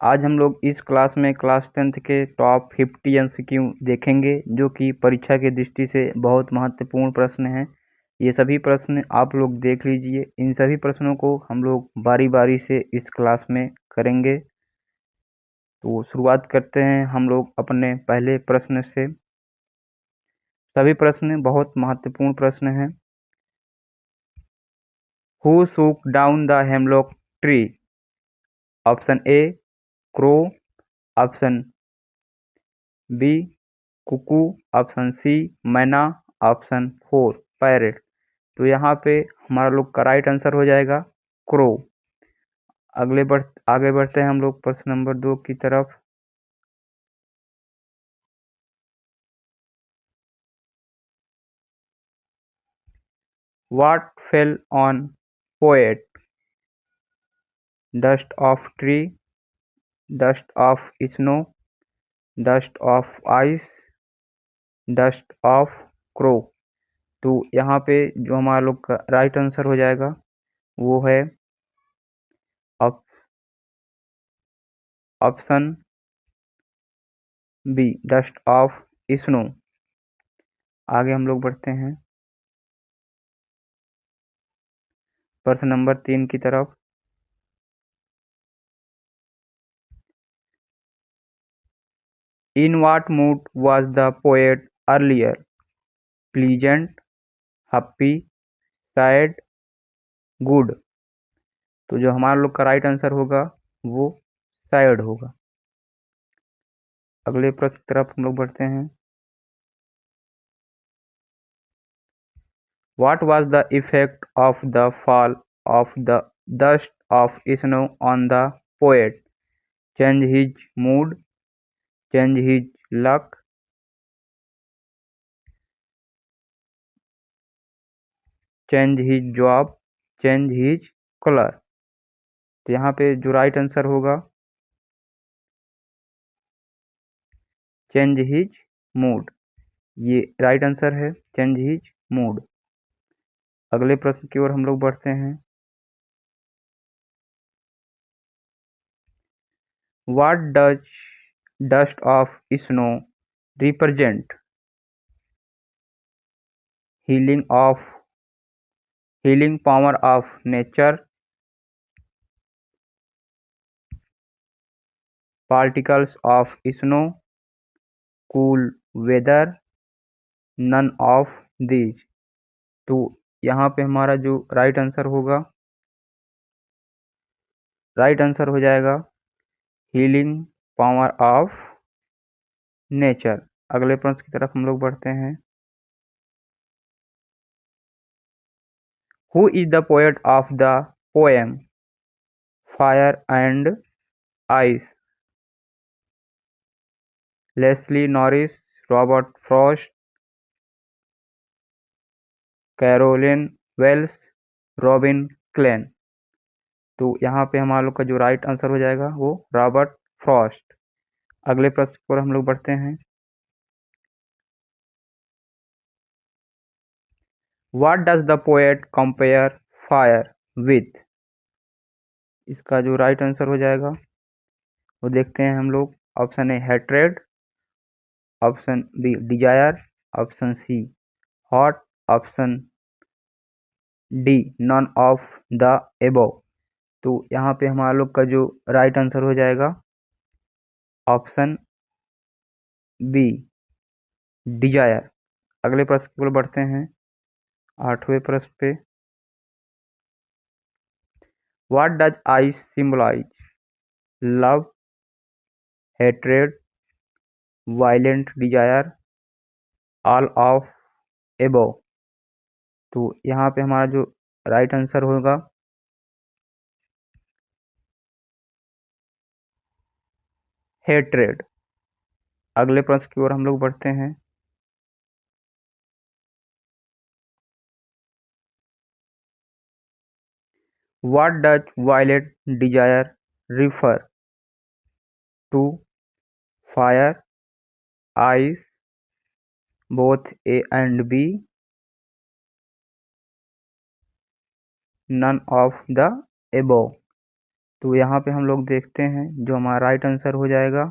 आज हम लोग इस क्लास में क्लास 10th के टॉप 50 एमसीक्यू देखेंगे, जो कि परीक्षा की दृष्टि से बहुत महत्वपूर्ण प्रश्न हैं। ये सभी प्रश्न आप लोग देख लीजिए। इन सभी प्रश्नों को हम लोग बारी बारी से इस क्लास में करेंगे। तो शुरुआत करते हैं हम लोग अपने पहले प्रश्न से। सभी प्रश्न बहुत महत्वपूर्ण प्रश्न हैं। Who shook down the hemlock tree? Option A crow, option B cuckoo, option C myna, option 4 parrot. तो यहाँ पे हमारा लोग का राइट आंसर हो जाएगा क्रो। आगे बढ़ते हैं हम लोग प्रश्न नंबर 2 की तरफ। What fell on poet? Dust of tree, dust of snow, dust of ice, dust of crow. तो यहाँ पे जो हमारा लोग का राइट आंसर हो जाएगा वो है option B dust of snow. आगे हम लोग बढ़ते हैं प्रश्न नंबर 3 की तरफ। इन what mood was the poet earlier? Pleasant, happy, sad, good। तो जो हमारा लोग का राइट आंसर होगा वो सैड होगा। अगले प्रश्न की तरफ हम लोग बढ़ते हैं। What was the effect of the fall of the dust of snow on the poet? Change his mood, change his luck, change his job, change his color। तो यहाँ पे जो राइट आंसर होगा चेंज हिज मूड, ये right answer है, change his mood. अगले प्रश्न की ओर हम लोग बढ़ते हैं। What does dust of snow represent? Healing power of nature, particles of snow, cool weather, none of these. तो यहाँ पे हमारा जो राइट आंसर हो जाएगा हीलिंग पावर ऑफ नेचर। अगले प्रश्न की तरफ हम लोग बढ़ते हैं। Who is the poet of the poem fire and ice? Leslie Norris, Robert Frost, Carolyn Wells, Robin Klein. तो यहाँ पे हमारा लोग का जो राइट आंसर हो जाएगा वो रॉबर्ट फ्रॉस्ट। अगले प्रश्न पर हम लोग बढ़ते हैं। What does the poet compare fire with? इसका जो राइट आंसर हो जाएगा वो देखते हैं हम लोग। Option A hatred, option B desire, option C hot, option D none of the above. तो यहाँ पे हमारा लोग का जो राइट आंसर हो जाएगा ऑप्शन बी डिजायर। अगले प्रश्न पर बढ़ते हैं, 8वें प्रश्न पे। What does ice symbolize? Love, hatred, violent desire, all of above. तो यहाँ पे हमारा जो राइट आंसर होगा हेट्रेड। अगले प्रश्न की ओर हम लोग बढ़ते हैं। What does violet desire refer to? Fire, ice, both A and B, none of the above. तो यहाँ पे हम लोग देखते हैं जो हमारा राइट आंसर हो जाएगा,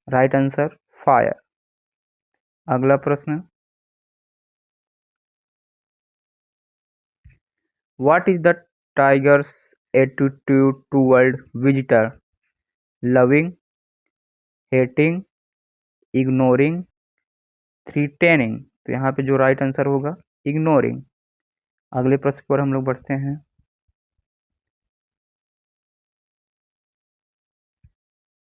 राइट आंसर फायर। अगला प्रश्न, what is the tiger's attitude toward visitor? Loving, hating, ignoring, threatening. तो यहाँ पे जो राइट आंसर होगा इग्नोरिंग। अगले प्रश्न पर हम लोग बढ़ते हैं।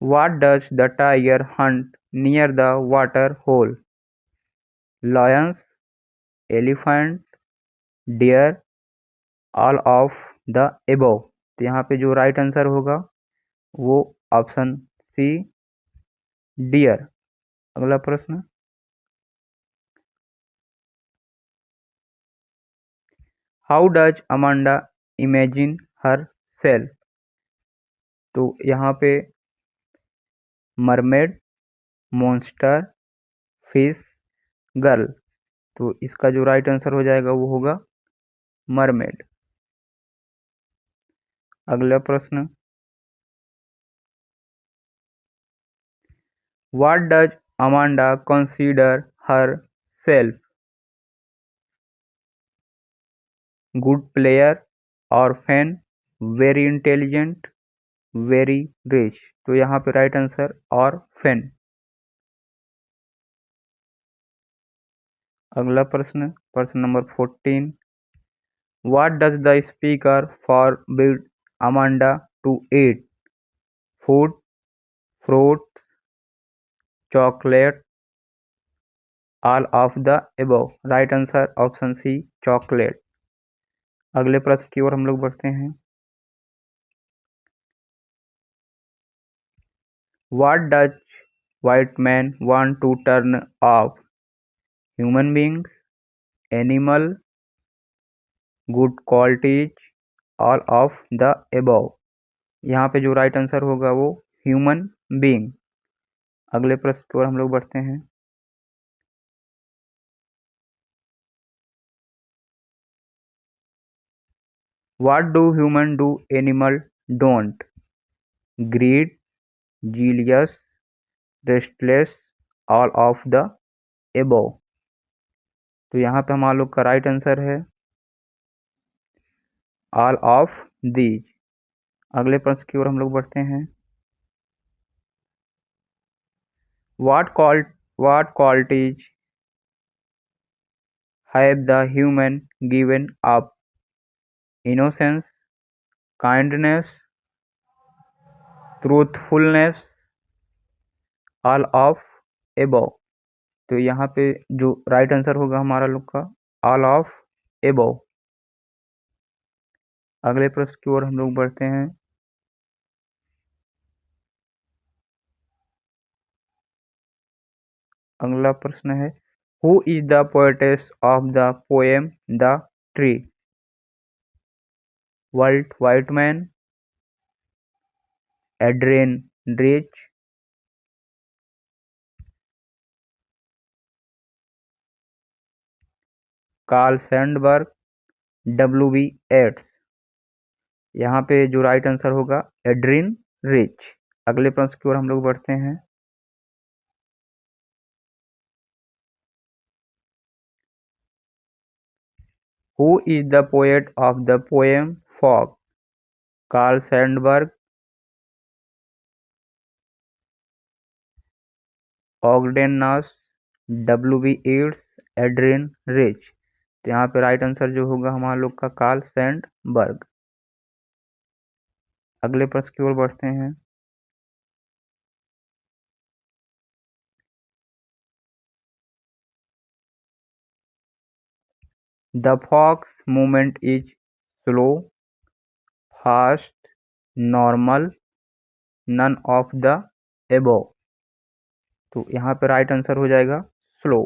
What does the tiger hunt near the water hole? Lions, elephant, deer, all of the above. तो यहाँ पे जो राइट आंसर होगा वो ऑप्शन सी, डियर। अगला प्रश्न, how does Amanda imagine her self? तो यहाँ पे मरमेड, मॉन्स्टर, फिश, गर्ल। तो इसका जो राइट आंसर हो जाएगा वो होगा मरमेड। अगला प्रश्न, what does Amanda consider herself? Good player, orphan, very intelligent, very rich. तो यहाँ पे राइट आंसर ऑर्फेन। अगला प्रश्न, प्रश्न number 14, what does the speaker forbid Amanda to eat? Food, fruits, chocolate, all of the above. Right answer option C, chocolate. अगले प्रश्न की ओर हम लोग बढ़ते हैं। What does white man want to turn off? Human beings, animal, good qualities, all of the above. यहाँ पे जो राइट आंसर होगा वो ह्यूमन बींग। अगले प्रश्न की ओर हम लोग बढ़ते हैं। What do human do animal don't? Greed, jealous, restless, all of the above. तो यहाँ पे हमारे लोग का राइट आंसर है ऑल ऑफ दीज। अगले प्रश्न की ओर हम लोग बढ़ते हैं। What qualities have the human given up? Innocence, kindness, truthfulness, all of above. तो यहाँ पे जो राइट आंसर होगा हमारा लोग का ऑल ऑफ एबव। अगले प्रश्न की ओर हम लोग बढ़ते हैं। अगला प्रश्न है, who is the poetess of the poem the tree? Walt Whitman, Adrienne Rich, Carl Sandburg, W B. Yeats. यहाँ पे जो राइट आंसर होगा एड्रियन रीच। अगले प्रश्न की ओर हम लोग बढ़ते हैं। Who is the poet of the poem fog? Carl Sandburg, Ogden Nash, W B. येट्स, Adrian reach. तो यहाँ पे राइट आंसर जो होगा हमारा लोग का कार्ल सैंडबर्ग। अगले प्रश्न की ओर बढ़ते हैं। The fox movement is slow, fast, normal, none of the above. तो यहाँ पे राइट आंसर हो जाएगा स्लो।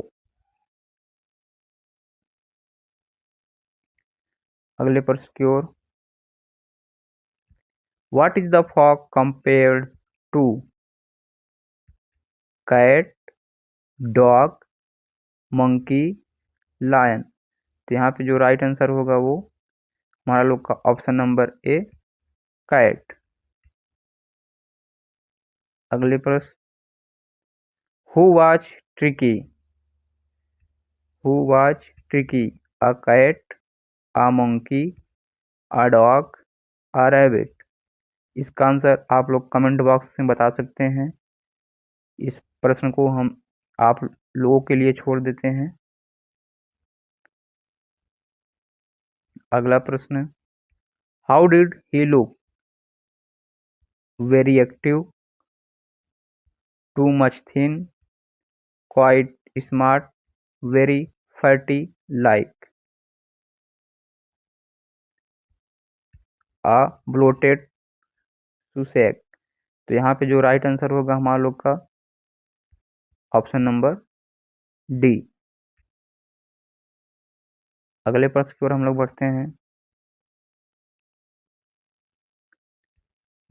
अगले प्रश्न की ओर, what is the fox compared to? Cat, dog, monkey, lion. तो यहाँ पे जो राइट आंसर होगा वो हमारा लोग का ऑप्शन नंबर ए, कैट। अगले प्रश्न, who was tricky? Who was tricky? A cat, a monkey, a dog, a rabbit? इसका आंसर आप लोग कमेंट बॉक्स में बता सकते हैं। इस प्रश्न को हम आप लोगों के लिए छोड़ देते हैं। अगला प्रश्न, how did he look? Very active, too much thin, quite smart, very fatty, like? A bloated sausage. तो यहाँ पे जो राइट आंसर होगा हमारा लोग का ऑप्शन नंबर डी। अगले प्रश्न की ओर हम लोग बढ़ते हैं।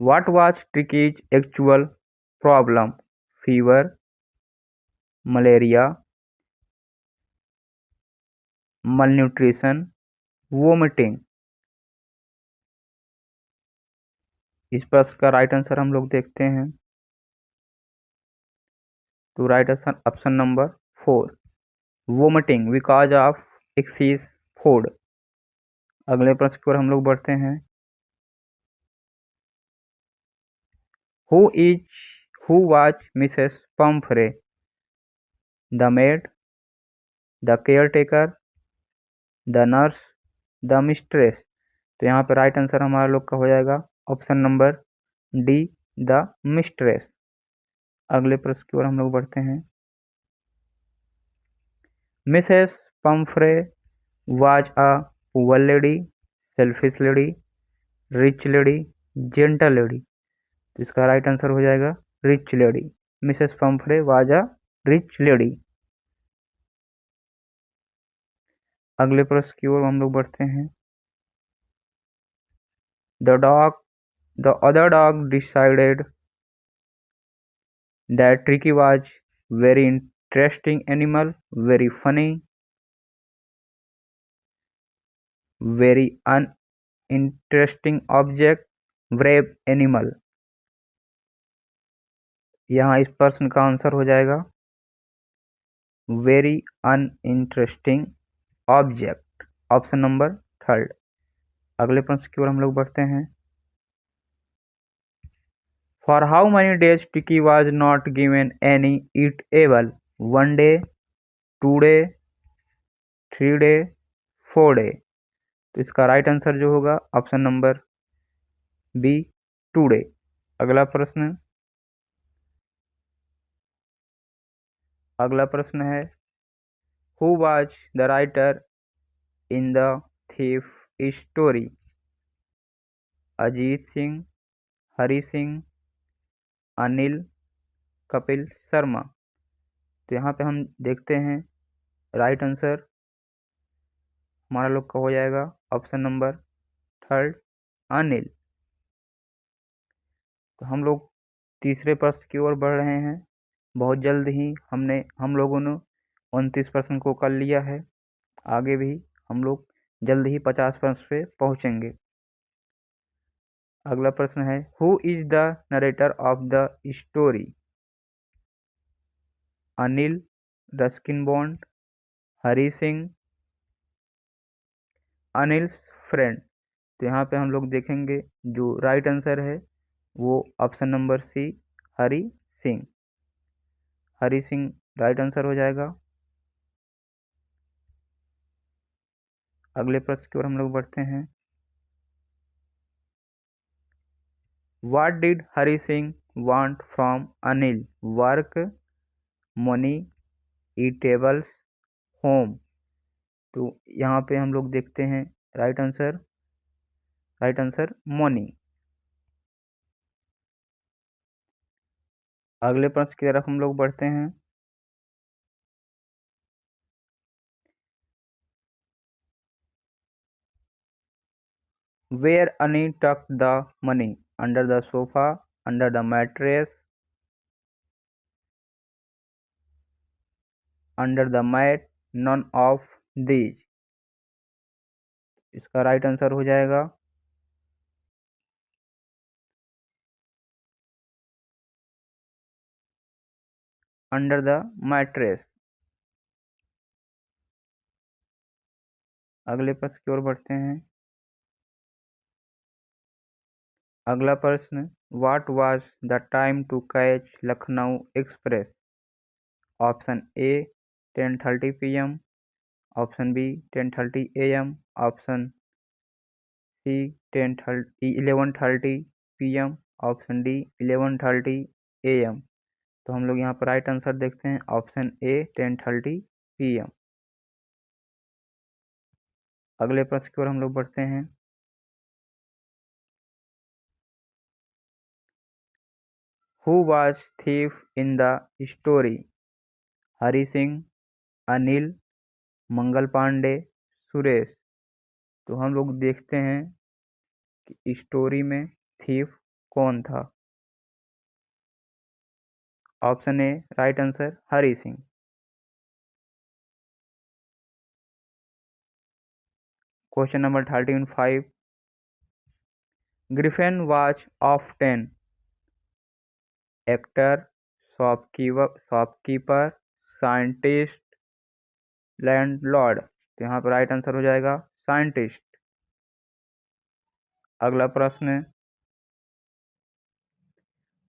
What was ट्रिकीज actual problem? Fever, malaria, malnutrition, vomiting? इस प्रश्न का राइट आंसर हम लोग देखते हैं। तो right answer option number 4, vomiting because of axis food. अगले प्रश्न की ओर हम लोग बढ़ते हैं। Who is who was Mrs Pomfrey? The made, the care taker, the nurse, the mistress? तो यहाँ पे राइट आंसर हमारा लोग का हो जाएगा option number D, the mistress. अगले प्रश्न की ओर हम लोग बढ़ते हैं। Mrs Pomfrey was a poor lady, selfish lady, rich lady, gentle lady? तो इसका राइट आंसर हो जाएगा rich lady. Mrs Pomfrey was a rich lady. अगले प्रश्न की ओर हम लोग बढ़ते हैं। The other dog decided that tricky was very interesting animal, very funny, very uninteresting object, brave animal? यहाँ इस प्रश्न का आंसर हो जाएगा very uninteresting object, option number 3। अगले प्रश्न की ओर हम लोग बढ़ते हैं। फॉर हाउ many days टिकी was not given any eatable? 1 day, 2 day, 3 day, 4 day? तो इसका राइट आंसर जो होगा ऑप्शन नंबर बी, 2 डे। अगला प्रश्न है, who was the writer in the thief story? Ajit Singh, Hari Singh, Anil, Kapil Sharma? तो यहाँ पे हम देखते हैं राइट आंसर हमारा लोग का हो जाएगा ऑप्शन नंबर 3, अनिल। तो हम लोग तीसरे प्रश्न की ओर बढ़ रहे हैं। बहुत जल्द ही हम लोगों ने 29% को कर लिया है। आगे भी हम लोग जल्द ही 50% पे पहुंचेंगे। अगला प्रश्न है, who is the narrator of the story? Anil, Ruskin bond, Hari Singh, Anil's friend? तो यहाँ पे हम लोग देखेंगे जो राइट आंसर है वो option number C, Hari Singh. Hari Singh right answer हो जाएगा। अगले प्रश्न की ओर हम लोग बढ़ते हैं। What did Hari Singh want from Anil? Work, money, eatables, home? तो यहाँ पे हम लोग देखते हैं राइट आंसर मनी। अगले प्रश्न की तरफ हम लोग बढ़ते हैं। Where Annie tuck the money? Under the sofa, under the mattress, under the mat, none of these? इसका राइट आंसर हो जाएगा अंडर द मैट्रेस। अगले प्रश्न की ओर बढ़ते हैं। अगला प्रश्न, what was the time to catch Lucknow express? Option A 10:30 PM, option B 10:30 AM, option C 11:30 PM, option D 11:30 AM। तो हम लोग यहाँ पर राइट आंसर देखते हैं ऑप्शन ए 10:30 PM। अगले प्रश्न की ओर हम लोग बढ़ते हैं। Who was thief in the story? Hari Singh, Anil, Mangal Pandey, Suresh. तो हम लोग देखते हैं कि स्टोरी में थीफ कौन था। Option A right answer Hari Singh. Question number 35। Griffin watch of 10 actor, shopkeeper, scientist, landlord. तो यहाँ पर राइट आंसर हो जाएगा साइंटिस्ट। अगला प्रश्न,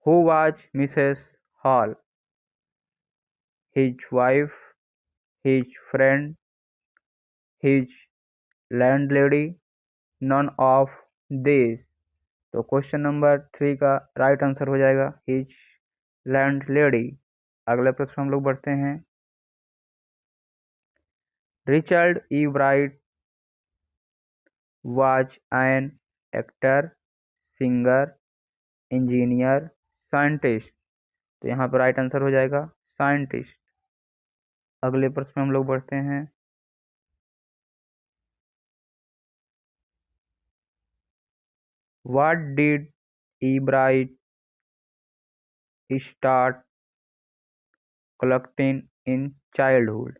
who was Mrs Hall? His wife, his friend, his landlady, none of this. तो क्वेश्चन नंबर 3 का right answer हो जाएगा हिज लैंडलेडी। अगले प्रश्न हम लोग बढ़ते हैं। Richard E bright was an actor, singer, engineer, scientist. तो यहाँ पर राइट आंसर हो जाएगा साइंटिस्ट। अगले प्रश्न में हम लोग बढ़ते हैं। What did E bright start collecting in childhood?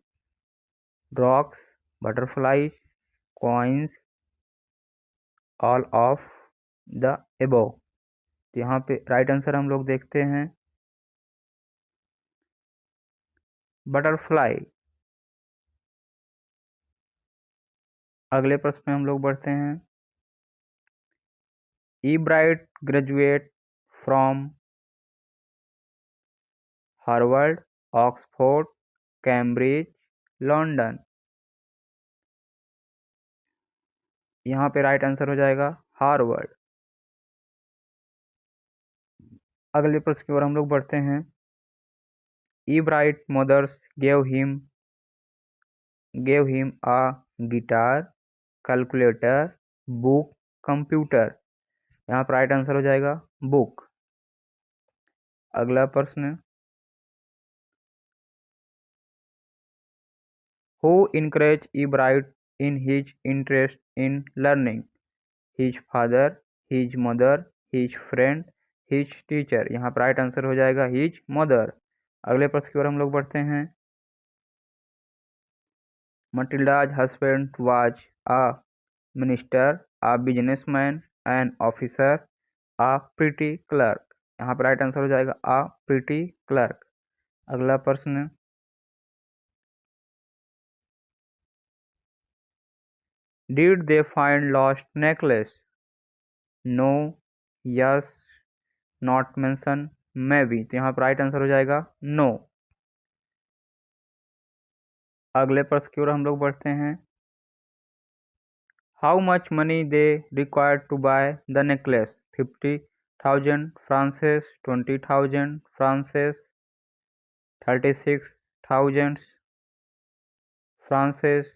Rocks, butterflies, coins, all of the above. तो यहाँ पे राइट आंसर हम लोग देखते हैं बटरफ्लाई। अगले प्रश्न में हम लोग बढ़ते हैं। Ebright graduate from Harvard, Oxford, Cambridge, London. यहाँ पे राइट आंसर हो जाएगा हार्वर्ड। अगले प्रश्न की ओर हम लोग बढ़ते हैं। Ebright mother's gave him a guitar, calculator, book, computer. यहाँ पर राइट आंसर हो जाएगा बुक। अगला प्रश्न, who encouraged Ebright in his interest in learning? His father, his mother, his friend, his teacher. यहाँ पर राइट आंसर हो जाएगा हिज मदर। अगले प्रश्न की ओर हम लोग बढ़ते हैं। Matilda's husband was a minister, a businessman, an officer, a pretty clerk. यहाँ पर राइट आंसर हो जाएगा अ प्रिटी क्लर्क। अगला प्रश्न, did they find lost necklace? No, yes, not mention, maybe. तो यहाँ पर राइट आंसर हो जाएगा नो। अगले प्रश्न की ओर हम लोग बढ़ते हैं। How much money they required to buy the necklace? 50,000 francs, 20,000 francs, 36,000 francs,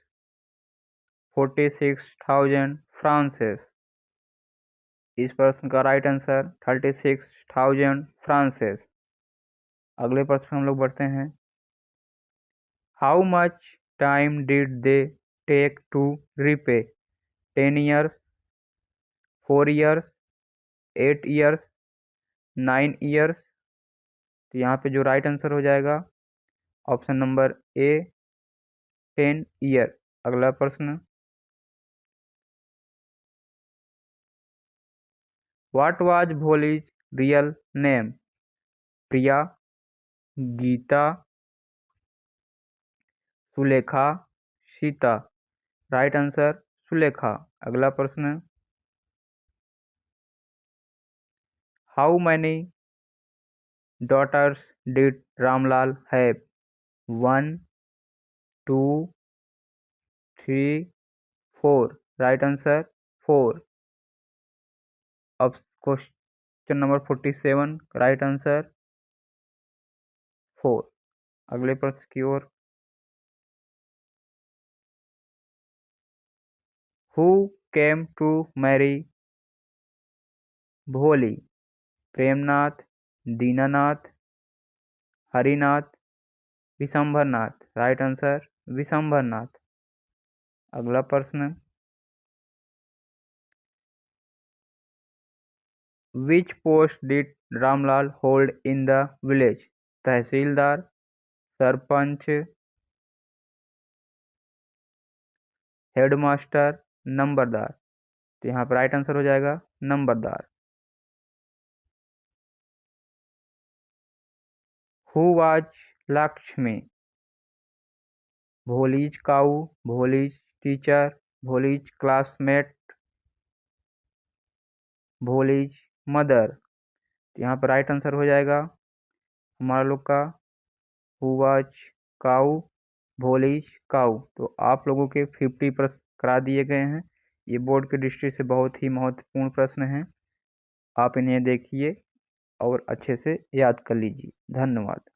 46,000 francs. इस प्रश्न का राइट आंसर 36,000 फ्रांसेस। अगले प्रश्न हम लोग बढ़ते हैं। How much time did they take to repay? 10 years, 4 years, 8 years, 9 years। तो यहाँ पे जो राइट आंसर हो जाएगा ऑप्शन नंबर ए 10 ईयर। अगला प्रश्न, what was Bholi's real name? Priya, Geeta, Sulekha, Sita. Right answer Sulekha. अगला प्रश्न, how many daughters did Ramlal have? 1, 2, 3, 4। Right answer 4। अब क्वेश्चन नंबर 47, राइट आंसर 4। अगले प्रश्न की ओर, who came to marry Bholi? Premnath, Dinanath, Harinath, Vishambharnath. Right answer Vishambharnath. अगला प्रश्न, which post did Ramlal hold in the village? Tehsildar, sarpanch, headmaster, numberdar. तो यहाँ पर राइट आंसर हो जाएगा numberdar. Who was Lakshmi? Bholi's cow, Bholi's teacher, Bholi's classmate, Bholi's mother. यहाँ पर राइट आंसर हो जाएगा हमारा लोग का हु वाज काऊ, भोलीज काऊ। तो आप लोगों के 50 प्रश्न करा दिए गए हैं। ये बोर्ड की दृष्टि से बहुत ही महत्वपूर्ण प्रश्न हैं। आप इन्हें देखिए और अच्छे से याद कर लीजिए। धन्यवाद।